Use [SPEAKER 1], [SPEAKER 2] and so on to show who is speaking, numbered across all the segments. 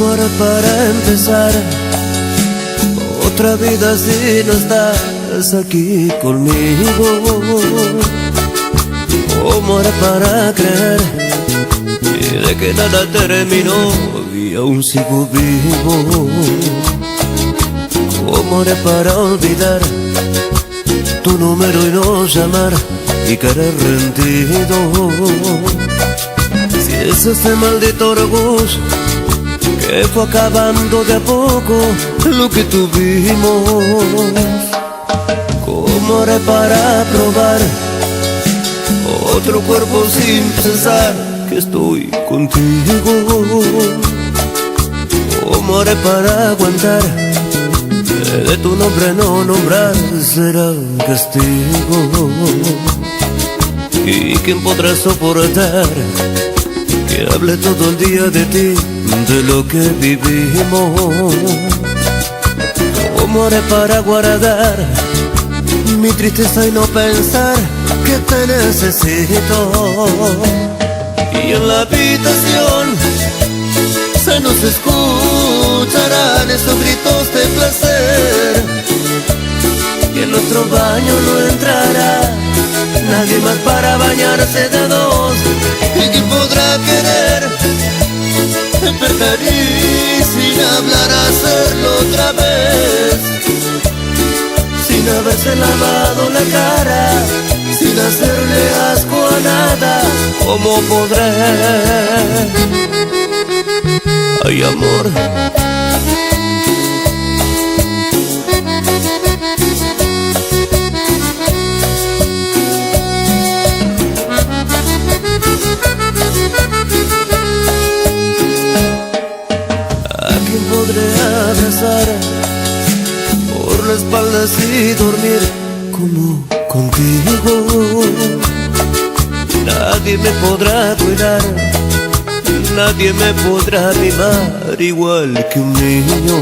[SPEAKER 1] ¿Cómo haré para empezar otra vida si no estás aquí conmigo? ¿Cómo haré para creer de que nada terminó y aún sigo vivo? ¿Cómo haré para olvidar tu número y no llamar y querer rendido? Si es ese maldito orgullo que fue acabando de a poco lo que tuvimos. ¿Cómo haré para probar otro cuerpo sin pensar que estoy contigo? ¿Cómo haré para aguantar de tu nombre no nombrar? Será un castigo. ¿Y quién podrá soportar que hable todo el día de ti, de lo que vivimos? ¿Cómo haré para guardar mi tristeza y no pensar que te necesito? Y en la habitación se nos escucharán esos gritos de placer, y en nuestro baño no entrará nadie más para bañarse de dos. ¿Y quién podrá querer despertar y sin hablar hacerlo otra vez? Sin haberse lavado la cara, sin hacerle asco a nada. ¿Cómo podré? Ay, amor, podré abrazar por la espalda y dormir como contigo. Nadie me podrá cuidar, nadie me podrá mimar igual que un niño.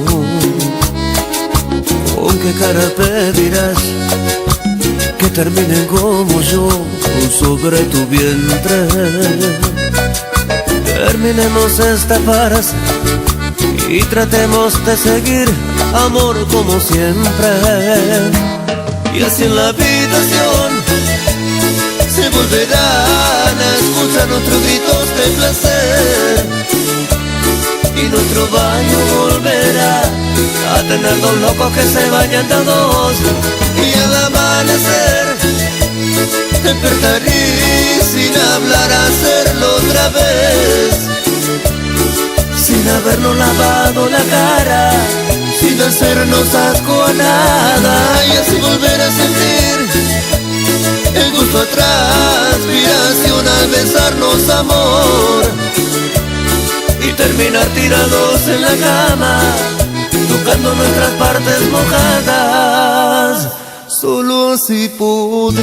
[SPEAKER 1] ¿Con qué cara pedirás que terminen como yo sobre tu vientre? Terminemos esta farsa y tratemos de seguir, amor, como siempre. Y así en la habitación se volverán a escuchar nuestros gritos de placer, y nuestro baño volverá a tener dos locos que se bañan de dos. Y al amanecer despertaré sin hablar, hacerlo otra vez, sin habernos lavado la cara, sin hacernos asco a nada. Y así volver a sentir el gusto a transpiración al besarnos, amor, y terminar tirados en la cama, tocando nuestras partes mojadas. Solo así podré.